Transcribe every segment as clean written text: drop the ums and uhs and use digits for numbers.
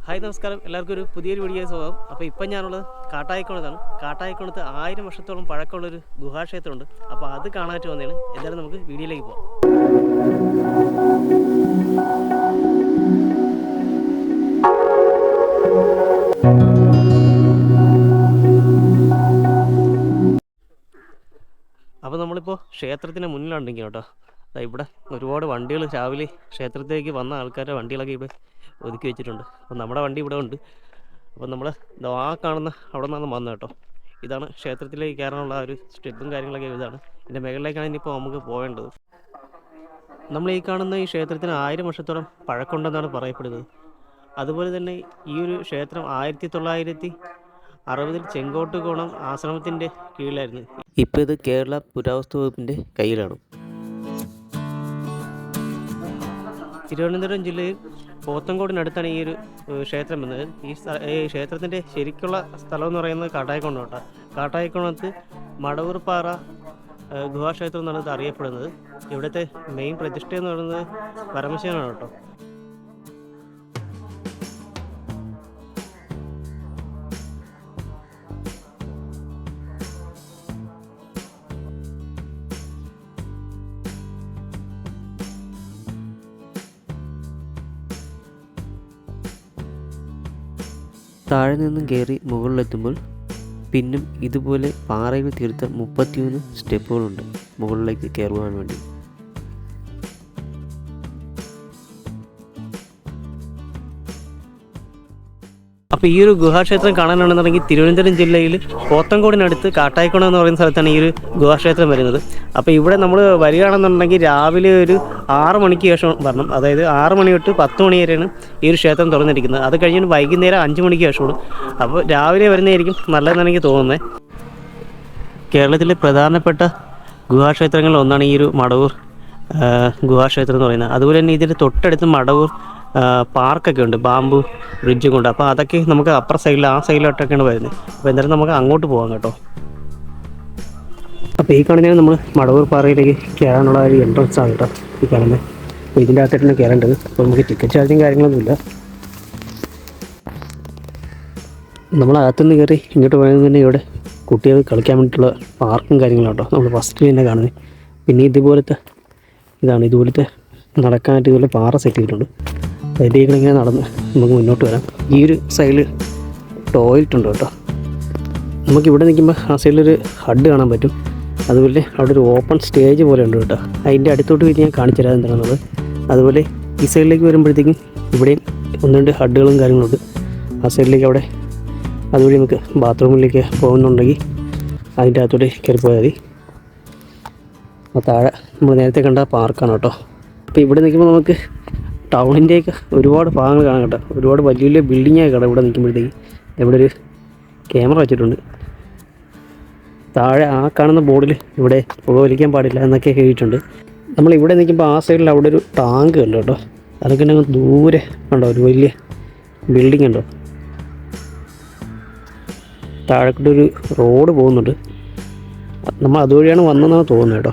Hi നമസ്കാരം, എല്ലാവർക്കും ഒരു പുതിയൊരു വീഡിയോ സ്വാഗതം. അപ്പോൾ ഇപ്പം ഞാനുള്ളത് കാട്ടായിക്കോണത്താണ്. കാട്ടായിക്കോണത്ത് 1000 വർഷത്തോളം പഴക്കമുള്ളൊരു ഗുഹാക്ഷേത്രമുണ്ട്. അപ്പോൾ അത് കാണാനായിട്ട് വന്നതാണ്. എന്തായാലും നമുക്ക് വീഡിയോയിലേക്ക് പോകാം. അപ്പോൾ നമ്മളിപ്പോൾ ക്ഷേത്രത്തിൻ്റെ മുന്നിലുണ്ടെങ്കിൽ കേട്ടോ, ഇവിടെ ഒരുപാട് വണ്ടികൾ രാവിലെ ക്ഷേത്രത്തിലേക്ക് വന്ന ആൾക്കാരുടെ വണ്ടികളൊക്കെ ഇവിടെ ഒതുക്കി വെച്ചിട്ടുണ്ട്. അപ്പോൾ നമ്മുടെ വണ്ടി ഇവിടെ ഉണ്ട്. അപ്പോൾ നമ്മൾ ആ കാണുന്ന അവിടെ നിന്നാണ് വന്നത് കേട്ടോ. ഇതാണ് ക്ഷേത്രത്തിലേക്ക് കയറാനുള്ള ഒരു സ്റ്റെപ്പും കാര്യങ്ങളൊക്കെ ഇതാണ്. ഇതിൻ്റെ മുകളിലേക്കാണ് ഇനിയിപ്പോൾ നമുക്ക് പോകേണ്ടത്. നമ്മൾ ഈ കാണുന്ന ഈ ക്ഷേത്രത്തിന് 1000 വർഷത്തോളം പഴക്കമുണ്ടെന്നാണ് പറയപ്പെടുന്നത്. അതുപോലെ തന്നെ ഈ ഒരു ക്ഷേത്രം 1960 ചെങ്കോട്ടുകോണം ആശ്രമത്തിൻ്റെ കീഴിലായിരുന്നു. ഇപ്പോൾ ഇത് കേരള പുരാവസ്തു വകുപ്പിൻ്റെ കയ്യിലാണ്. തിരുവനന്തപുരം ജില്ലയിൽ പോത്തങ്കോടിനടുത്താണ് ഈ ഒരു ക്ഷേത്രം വന്നത്. ഈ ക്ഷേത്രത്തിൻ്റെ ശരിക്കുള്ള സ്ഥലം എന്ന് പറയുന്നത് കാട്ടായിക്കോണത്തോട്ടാണ്. കാട്ടായിക്കോണത്ത് മടവൂർപ്പാറ ഗുഹാക്ഷേത്രം എന്നാണ് ഇത് അറിയപ്പെടുന്നത്. ഇവിടുത്തെ മെയിൻ പ്രതിഷ്ഠ എന്ന് പറയുന്നത് പരമശിവനാണ് കേട്ടോ. താഴെ നിന്നും കയറി മുകളിലെത്തുമ്പോൾ പിന്നും ഇതുപോലെ പാറയിൽ തീർത്ത 33 സ്റ്റെപ്പുകളുണ്ട് മുകളിലേക്ക് കയറുവാൻ വേണ്ടി. അപ്പോൾ ഈ ഒരു ഗുഹാക്ഷേത്രം കാണാനാണെന്നുണ്ടെങ്കിൽ തിരുവനന്തപുരം ജില്ലയിൽ പോത്തങ്കോടിനടുത്ത് കാട്ടായിക്കോണം എന്ന് പറയുന്ന സ്ഥലത്താണ് ഈ ഒരു ഗുഹാക്ഷേത്രം വരുന്നത്. അപ്പോൾ ഇവിടെ നമ്മൾ വരികയാണെന്നുണ്ടെങ്കിൽ രാവിലെ ഒരു 6 മണിക്ക് ശേഷം വരണം. അതായത് 6 മണി തൊട്ട് 10 മണി വരെയാണ് ഈ ഒരു ക്ഷേത്രം തുറന്നിരിക്കുന്നത്. അത് കഴിഞ്ഞ് വൈകുന്നേരം 5 മണിക്ക് ശേഷമാണ്. അപ്പോൾ രാവിലെ വരുന്നതായിരിക്കും നല്ലതെന്നാണ് എനിക്ക് തോന്നുന്നത്. കേരളത്തിലെ പ്രധാനപ്പെട്ട ഗുഹാക്ഷേത്രങ്ങളിൽ ഒന്നാണ് ഈ ഒരു മടവൂർ ഗുഹാക്ഷേത്രം എന്ന് പറയുന്നത്. അതുപോലെ തന്നെ ഇതിൻ്റെ തൊട്ടടുത്ത് മടവൂർ പാർക്കൊക്കെ ഉണ്ട്, ബാമ്പു ബ്രിഡ്ജും കൊണ്ട്. അപ്പോൾ അതൊക്കെ നമുക്ക് അപ്പുറ സൈഡിൽ ആ സൈഡിലോട്ടൊക്കെയാണ് വരുന്നത്. അപ്പോൾ എന്തായാലും നമുക്ക് അങ്ങോട്ട് പോകാം കേട്ടോ. അപ്പോൾ ഈ കാണുന്നതാണ് നമ്മൾ മടവൂർ പാറയിലേക്ക് കയറാനുള്ള ഒരു എൻട്രൻസ് ആണ് കേട്ടോ ഈ കാണുന്നത്. അപ്പോൾ ഇതിൻ്റെ അകത്തായിട്ടാണ് കയറേണ്ടത്. അപ്പോൾ നമുക്ക് ടിക്കറ്റ് ചാർജും കാര്യങ്ങളൊന്നുമില്ല. നമ്മൾ അകത്തുനിന്ന് കയറി ഇങ്ങോട്ട് പോയത് തന്നെ ഇവിടെ കുട്ടികൾക്ക് കളിക്കാൻ വേണ്ടിയിട്ടുള്ള പാർക്കും കാര്യങ്ങളും കേട്ടോ നമ്മൾ ഫസ്റ്റിൽ തന്നെ കാണുന്നത്. പിന്നെ ഇതുപോലത്തെ നടക്കാനായിട്ട് ഇതുപോലെ പാറ സെറ്റ് ചെയ്തിട്ടുണ്ട്. അതിൻ്റെ ഇങ്ങനെ നടന്ന് നമുക്ക് മുന്നോട്ട് വരാം. ഈ ഒരു സൈഡിൽ ടോയ്ലറ്റ് ഉണ്ട് കേട്ടോ. നമുക്കിവിടെ നിൽക്കുമ്പോൾ ആ സൈഡിലൊരു ഹഡ് കാണാൻ പറ്റും. അതുപോലെ അവിടെ ഒരു ഓപ്പൺ സ്റ്റേജ് പോലെ ഉണ്ട് കേട്ടോ. അതിൻ്റെ അടുത്തോട്ട് പോയി ഞാൻ കാണിച്ചു തരാം എന്താണെന്നുള്ളത്. അതുപോലെ ഈ സൈഡിലേക്ക് വരുമ്പോഴത്തേക്കും ഇവിടെയും 1-2 ഹഡുകളും കാര്യങ്ങളുണ്ട്. ആ സൈഡിലേക്ക് അവിടെ അതുവഴി നമുക്ക് ബാത്റൂമിലേക്ക് പോകുന്നുണ്ടെങ്കിൽ അതിൻ്റെ അകത്തോട്ട് കയറി പോയാൽ മതി. അപ്പോൾ താഴെ നമ്മൾ നേരത്തെ കണ്ട പാർക്കാണ് കേട്ടോ. അപ്പോൾ ഇവിടെ നിൽക്കുമ്പോൾ നമുക്ക് ടൗണിൻ്റെയൊക്കെ ഒരുപാട് ഭാഗങ്ങൾ കാണാം കേട്ടോ. ഒരുപാട് വലിയ വലിയ ബിൽഡിങ്ങൊക്കെ കാണാം ഇവിടെ നിൽക്കുമ്പോഴത്തേക്ക്. ഇവിടെ ഒരു ക്യാമറ വെച്ചിട്ടുണ്ട്. താഴെ ആ കാണുന്ന ബോർഡിൽ ഇവിടെ പുകവലിക്കാൻ പാടില്ല എന്നൊക്കെ എഴുതിയിട്ടുണ്ട്. നമ്മളിവിടെ നിൽക്കുമ്പോൾ ആ സൈഡിൽ അവിടെ ഒരു ടാങ്ക് ഉണ്ട് കേട്ടോ. അതൊക്കെ ഉണ്ടെങ്കിൽ ദൂരെ കണ്ടോ ഒരു വലിയ ബിൽഡിംഗ് ഉണ്ടോ. താഴെക്കൂട്ടൊരു റോഡ് പോകുന്നുണ്ട്. നമ്മൾ അതുവഴിയാണ് വന്നതെന്നാണ് തോന്നുന്നത് കേട്ടോ.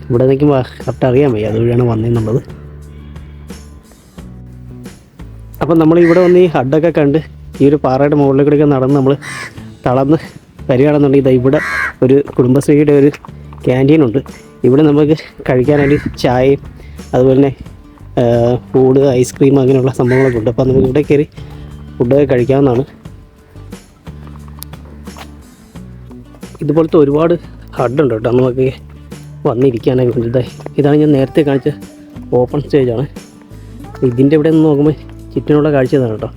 ഇവിടെ നിൽക്കുമ്പോൾ കറക്റ്റ് അറിയാൻ വയ്യ അതുവഴിയാണ് വന്നതെന്നുള്ളത്. അപ്പം നമ്മളിവിടെ വന്ന് ഈ ഹഡൊക്കെ കണ്ട് ഈ ഒരു പാറയുടെ മുകളിലേക്കൊക്കെ നടന്ന് നമ്മൾ തളർന്ന് വരികയാണെന്നുണ്ടെങ്കിൽ ഇവിടെ ഒരു കുടുംബശ്രീയുടെ ഒരു ക്യാൻറ്റീനുണ്ട്. ഇവിടെ നമുക്ക് കഴിക്കാനായിട്ട് ചായയും അതുപോലെ തന്നെ ഫുഡ് ഐസ്ക്രീം അങ്ങനെയുള്ള സംഭവങ്ങളൊക്കെ ഉണ്ട്. അപ്പോൾ നമുക്ക് ഇവിടെ കയറി ഫുഡൊക്കെ കഴിക്കാവുന്നതാണ്. ഇതുപോലത്തെ ഒരുപാട് ഹഡുണ്ട് കേട്ടോ നമുക്ക് വന്നിരിക്കാനൊക്കെ വേണ്ടിയിട്ടായി. ഇതാണ് ഞാൻ നേരത്തെ കാണിച്ച ഓപ്പൺ സ്റ്റേജാണ്. ഇതിൻ്റെ ഇവിടെ നിന്ന് നോക്കുമ്പോൾ ചുറ്റിനുള്ള കാഴ്ച ഇതാണ് കേട്ടോ.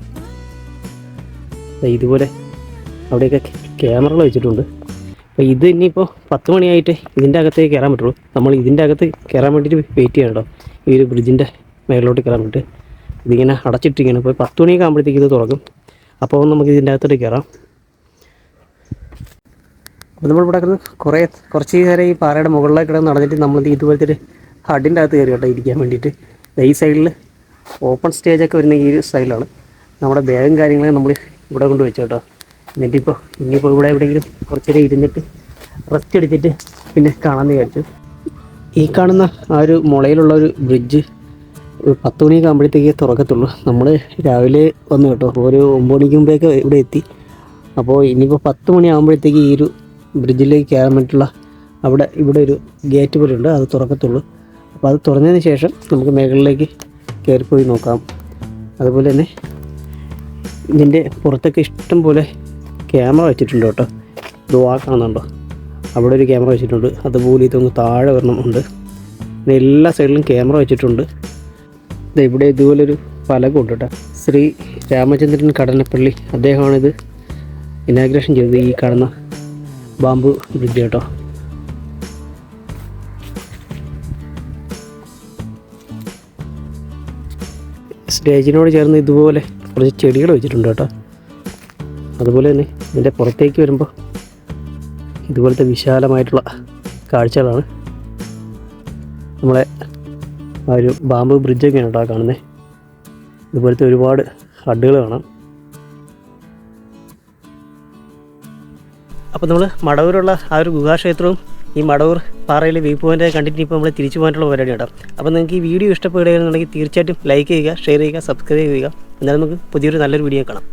ഇതുപോലെ അവിടെയൊക്കെ ക്യാമറകൾ വെച്ചിട്ടുണ്ട്. അപ്പോൾ ഇത് ഇനിയിപ്പോൾ 10 മണിയായിട്ട് ഇതിൻ്റെ അകത്തേക്ക് കയറാൻ പറ്റുള്ളൂ. നമ്മൾ ഇതിൻ്റെ അകത്ത് കയറാൻ വേണ്ടിയിട്ട് വെയിറ്റ് ചെയ്യണം കേട്ടോ. ഈ ഒരു ബ്രിഡ്ജിൻ്റെ മേളിലോട്ട് കയറാൻ വേണ്ടിയിട്ട് ഇതിങ്ങനെ അടച്ചിട്ടിരിക്കുകയാണ്. ഇപ്പോൾ 10 മണിയൊക്കെ ആകുമ്പോഴത്തേക്ക് ഇത് തുറക്കും. അപ്പോൾ നമുക്ക് ഇതിൻ്റെ അകത്തോട്ട് കയറാം. അപ്പോൾ നമ്മളിവിടെ കിടന്ന് കുറച്ച് നേരം ഈ പാറയുടെ മുകളിലേക്ക് കിടന്ന് നടന്നിട്ട് നമ്മൾ ഇതുപോലത്തെ ഒരു ഹഡിൻ്റെ അകത്ത് കയറി കേട്ടോ ഇരിക്കാൻ വേണ്ടിയിട്ട്. ഈ സൈഡിൽ ഓപ്പൺ സ്റ്റേജൊക്കെ വരുന്ന ഈ ഒരു സൈഡിലാണ്. നമ്മുടെ ബാഗും കാര്യങ്ങളൊക്കെ നമ്മൾ ഇവിടെ കൊണ്ട് വെച്ചു കേട്ടോ. ഇനിയിപ്പോൾ ഇവിടെ എവിടെയെങ്കിലും കുറച്ച് നേരം ഇരുന്നിട്ട് റെസ്റ്റ് എടുത്തിട്ട് പിന്നെ കാണാമെന്ന് വിചാരിച്ചു. ഈ കാണുന്ന ആ ഒരു മുളയിലുള്ള ഒരു ബ്രിഡ്ജ് ഒരു 10 മണിയൊക്കെ ആകുമ്പോഴത്തേക്ക് തുറക്കത്തുള്ളൂ. നമ്മൾ രാവിലെ വന്നു കേട്ടോ, ഒരു 9 മണിക്ക് മുമ്പേക്ക് ഇവിടെ എത്തി. അപ്പോൾ ഇനിയിപ്പോൾ 10 മണി ആകുമ്പോഴത്തേക്ക് ഈ ഒരു ബ്രിഡ്ജിലേക്ക് കയറാൻ വേണ്ടിയിട്ടുള്ള ഇവിടെ ഒരു ഗേറ്റ് പോലെ ഉണ്ട്, അത് തുറക്കത്തുള്ളൂ. അപ്പോൾ അത് തുറന്നതിന് ശേഷം നമുക്ക് മേഖലയിലേക്ക് കയറിപ്പോയി നോക്കാം. അതുപോലെ തന്നെ ഇതിൻ്റെ പുറത്തൊക്കെ ഇഷ്ടം പോലെ ക്യാമറ വെച്ചിട്ടുണ്ട് കേട്ടോ. ഇത് കാണുന്നുണ്ടോ, അവിടെ ഒരു ക്യാമറ വെച്ചിട്ടുണ്ട്. അതുപോലെ ഇതൊന്ന് താഴെ വരണം ഉണ്ട്. പിന്നെ എല്ലാ സൈഡിലും ക്യാമറ വെച്ചിട്ടുണ്ട്. ഇവിടെ ഇതുപോലൊരു ഫലകമുണ്ട് കേട്ടോ. ശ്രീ രാമചന്ദ്രൻ കടന്നപ്പള്ളി അദ്ദേഹമാണിത് ഇനാഗ്രേഷൻ ചെയ്തത്, ഈ കാണുന്ന ബാംബു ബ്രിഡ്ജ് കേട്ടോ. സ്റ്റേജിനോട് ചേർന്ന് ഇതുപോലെ കുറച്ച് ചെടികൾ വെച്ചിട്ടുണ്ട് കേട്ടോ. അതുപോലെ തന്നെ ഇതിൻ്റെ പുറത്തേക്ക് വരുമ്പോൾ ഇതുപോലത്തെ വിശാലമായിട്ടുള്ള കാഴ്ചകളാണ്. നമ്മളെ ആ ഒരു ബാംബു ബ്രിഡ്ജൊക്കെയാണ് കേട്ടോ കാണുന്നത്. ഇതുപോലത്തെ ഒരുപാട് ഹഡുകൾ കാണാം. അപ്പോൾ നമ്മൾ മടവൂരുള്ള ആ ഒരു ഗുഹാക്ഷേത്രവും ഈ മടവൂർ പാറയിലെ വ്യൂ പോയിൻ്റ് കണ്ടിട്ട് ഇപ്പോൾ നമ്മൾ തിരിച്ചു പോകാനുള്ള പരിപാടി കേട്ടോ. അപ്പോൾ നിങ്ങൾക്ക് ഈ വീഡിയോ ഇഷ്ടപ്പെടുകയാണെന്നുണ്ടെങ്കിൽ തീർച്ചയായിട്ടും ലൈക്ക് ചെയ്യുക, ഷെയർ ചെയ്യുക, സബ്സ്ക്രൈബ് ചെയ്യുക. എന്നാലും നമുക്ക് പുതിയൊരു നല്ലൊരു വീഡിയോ കാണാം.